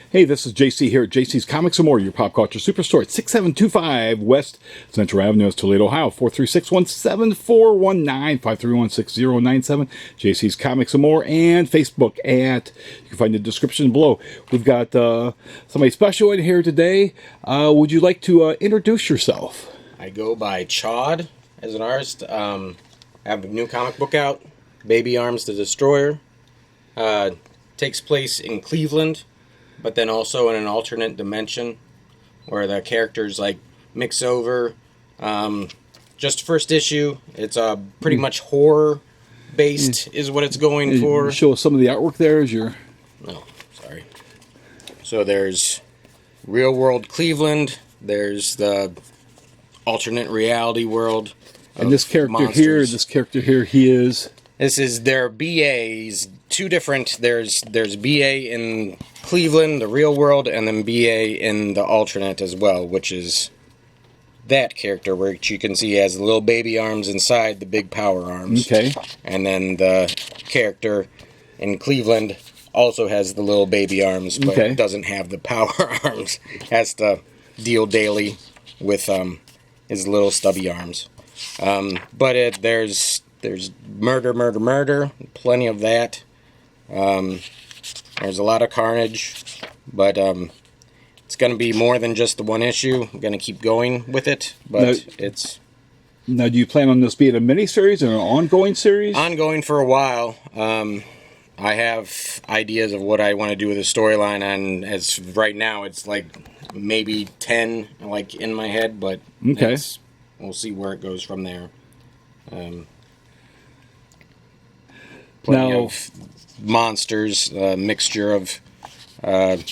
Hey, this is JC here at JC's Comics and More, your pop culture superstore at 6725 West Central Avenue, Toledo, Ohio, 436-17419-531-6097. JC's Comics and More, and Facebook at, you can find the description below. We've got somebody special in here today. Would you like to introduce yourself? I go by Chod as an artist. I have a new comic book out, Baby Arms the Destroyer. Takes place in Cleveland, but then also in an alternate dimension where the characters like mix over. Just first issue. It's pretty much horror based is what it's going for. Show us some of the artwork there as your... Oh, sorry. So there's real world Cleveland. There's the alternate reality world. And this character here, he is... This is their BAs. Two different. There's BA in Cleveland, the real world, and then BA in the alternate as well, which is that character, which you can see has the little baby arms inside the big power arms. Okay. And then the character in Cleveland also has the little baby arms, but doesn't have the power arms. Has to deal daily with his little stubby arms. But there's murder, plenty of that. There's a lot of carnage, but it's going to be more than just the one issue. I'm going to keep going with it, but Now, do you plan on this being a mini-series or an ongoing series? Ongoing for a while. I have ideas of what I want to do with the storyline, and as right now, it's like maybe 10 like in my head, but we'll see where it goes from there. Plenty of monsters, a mixture of a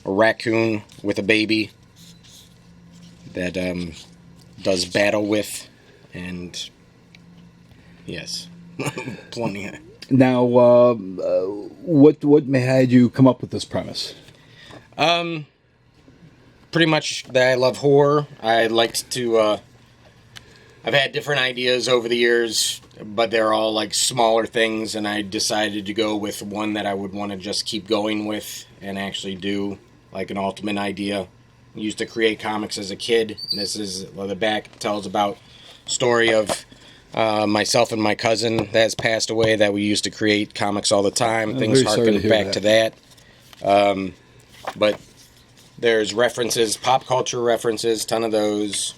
raccoon with a baby that does battle with, and yes, plenty. Now, what had you come up with this premise? Pretty much that I love horror. I liked to. I've had different ideas over the years, but they're all like smaller things, and I decided to go with one that I would want to just keep going with and actually do like an ultimate idea. I used to create comics as a kid. This is the back tells about story of myself and my cousin that has passed away that we used to create comics all the time. Things harken back to that. But there's references, pop culture references, ton of those.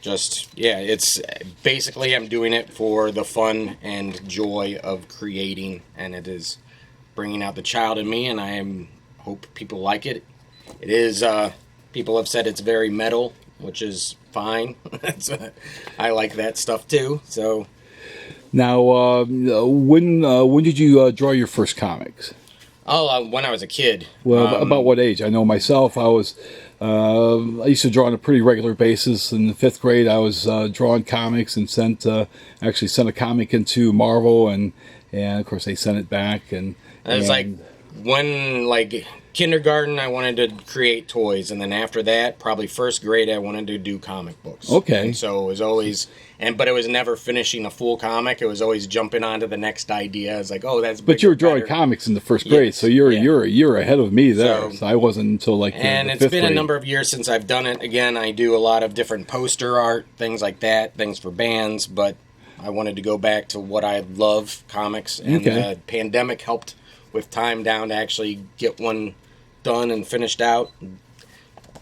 It's basically I'm doing it for the fun and joy of creating, and it is bringing out the child in me, and I hope people like it. It is, people have said it's very metal, which is fine. I like that stuff too, so. Now, when did you draw your first comics? Oh, when I was a kid. Well, about what age? I know myself, I used to draw on a pretty regular basis. In the 5th grade, I was drawing comics and sent a comic into Marvel, and of course they sent it back. And it was like when kindergarten, I wanted to create toys, and then after that, probably 1st grade, I wanted to do comic books. Okay. And so it was always, but it was never finishing a full comic. It was always jumping on to the next idea. It's like, oh, that's. But you were drawing comics in the 1st grade, so you're ahead of me there. So I wasn't until like. And it's been a number of years since I've done it. Again, I do a lot of different poster art, things like that, things for bands. But I wanted to go back to what I love, comics, and the pandemic helped with time down to actually get one done and finished out,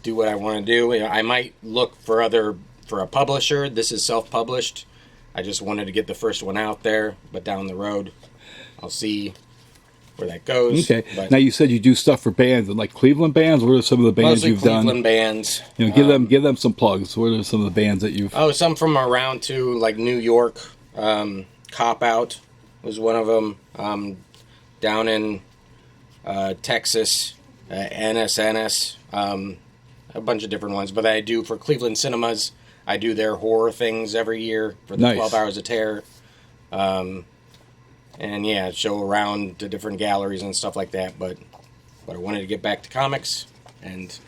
do what I want to do. I might look for a publisher. This is self-published. I just wanted to get the first one out there, but down the road, I'll see where that goes. Okay. But now you said you do stuff for bands, like Cleveland bands. What are some of the bands you've done? Cleveland bands. Give them some plugs. What are some of the bands that you've? Oh, some from around too, like New York. Cop Out was one of them. Down in Texas. NSNS, a bunch of different ones, but I do for Cleveland Cinemas. I do their horror things every year for the 12 Hours of Terror, and show around to different galleries and stuff like that. But I wanted to get back to comics, and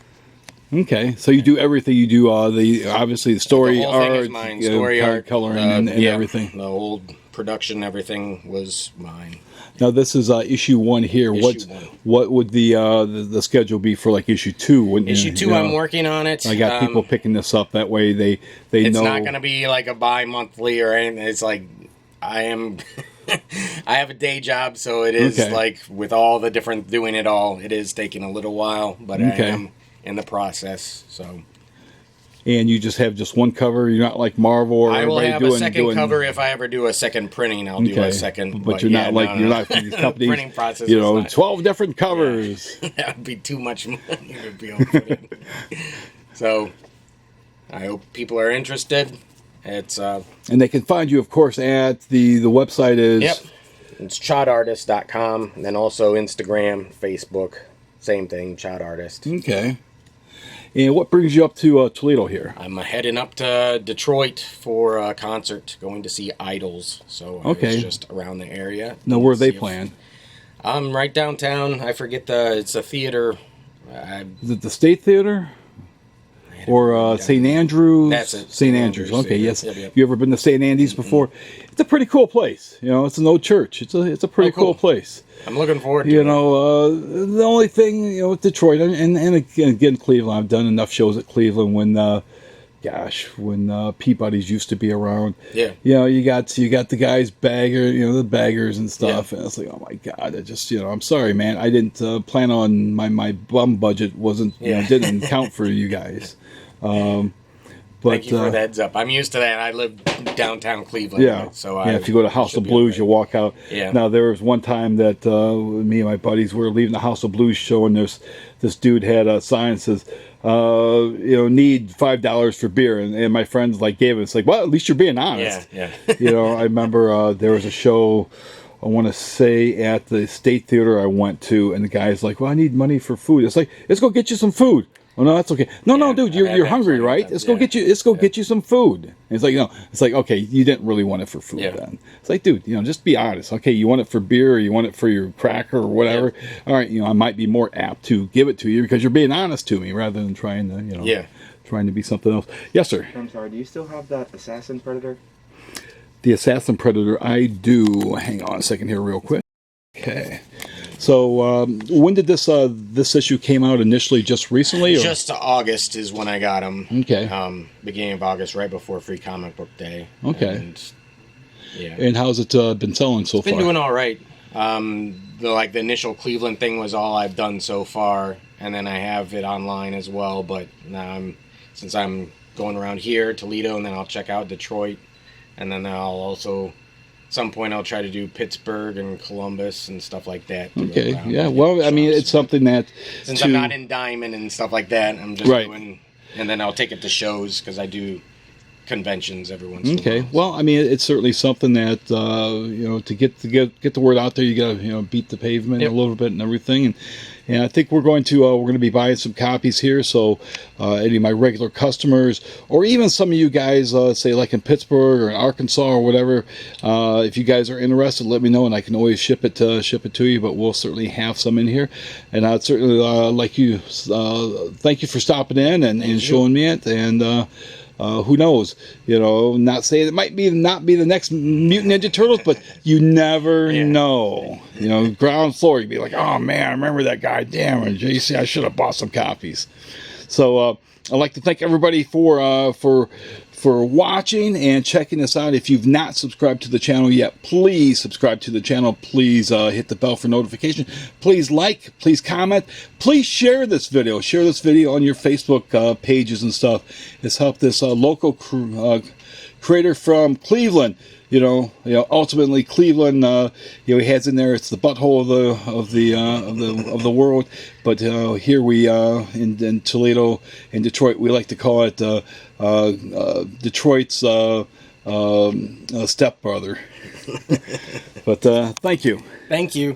so you do everything. You do obviously the story the whole art, thing is mine. Story art, coloring, and everything. The old production, everything was mine. Now this is issue 1 here. Issue 1. What would the schedule be for like issue 2? Wouldn't Issue you 2, know, I'm working on it. I got people picking this up. That way they it's know. Not going to be like a bi-monthly or anything. It's like I am. I have a day job, so it is like with all the different doing it all. It is taking a little while, but I am in the process. So. And you just have just one cover. You're not like Marvel or I will everybody have doing, a second cover if I ever do a second printing. I'll do a second. But you're not like you're not these companies. Printing process. 12 different covers. Yeah. That would be too much money to be able to put in. So I hope people are interested. It's and they can find you, of course, at the website is. Yep. It's chodartist.com. And then also Instagram, Facebook, same thing, Chod Artist. Okay. And what brings you up to Toledo here? I'm heading up to Detroit for a concert, going to see Idols. So I was just around the area. Now, where are they playing? I'm right downtown. I forget it's a theater. Is it the State Theater? Or St. Andrews? That's it. St. Andrews. Okay, yes. Yep. You ever been to St. Andy's before? It's a pretty cool place. It's an old church. It's a pretty cool place. I'm looking forward to it. The only thing, with Detroit, and again, Cleveland, I've done enough shows at Cleveland when Peabody's used to be around. Yeah. You got the guys the baggers and stuff, and it's like, oh my God, I'm sorry, man, I didn't plan on my bum budget didn't count for you guys. But, thank you for the heads up. I'm used to that. I live downtown Cleveland. Yeah. Right? So if you go to House of Blues, you walk out. Yeah. Now there was one time that me and my buddies were leaving the House of Blues show, and this dude had a sign that says, need $5 for beer, and my friends gave it. It's like, well, at least you're being honest. Yeah. I remember there was a show, I want to say at the State Theater I went to, and the guy's like, well, I need money for food. It's like, let's go get you some food. Oh no, that's okay. No, dude, you're hungry, right? Let's go get you some food. And it's like, it's like, okay, you didn't really want it for food then. It's like, dude, just be honest. Okay, you want it for beer, or you want it for your cracker or whatever. All right, I might be more apt to give it to you because you're being honest to me rather than trying to, trying to be something else. Yes, sir. I'm sorry. Do you still have that Assassin Predator? The Assassin Predator, I do. Hang on a second here, real quick. Okay. So when did this issue came out initially? Just recently? Or? Just August is when I got them. Okay. Beginning of August, right before Free Comic Book Day. Okay. And, And how's it been selling so far? Been doing all right. The initial Cleveland thing was all I've done so far, and then I have it online as well. But now since I'm going around here, Toledo, and then I'll check out Detroit, and then I'll also. Some point I'll try to do Pittsburgh and Columbus and stuff like that. Okay, yeah. Well, I mean, it's something that since I'm not in Diamond and stuff like that, I'm just doing, and then I'll take it to shows because I do conventions every once in a while. Okay, well, I mean, it's certainly something that to get the word out there, you got to beat the pavement a little bit and everything, and I think we're going to be buying some copies here. So any of my regular customers, or even some of you guys, say like in Pittsburgh or in Arkansas or whatever, if you guys are interested, let me know, and I can always ship it to you. But we'll certainly have some in here, and I'd certainly like you. Thank you for stopping in and showing me it, and. Who knows? Not saying it might not be the next Mutant Ninja Turtles, but you never know. Ground floor, you'd be like, oh man, I remember that guy. Damn it, JC, I should have bought some copies. So I'd like to thank everybody for watching and checking us out. If you've not subscribed to the channel yet, please subscribe to the channel. Please hit the bell for notification. Please like, please comment, please share this video. Share this video on your Facebook pages and stuff. It's helped this local creator from Cleveland. Ultimately Cleveland. He has in there. It's the butthole of the world. But here we in Toledo, in Detroit, we like to call it Detroit's stepbrother. But thank you. Thank you.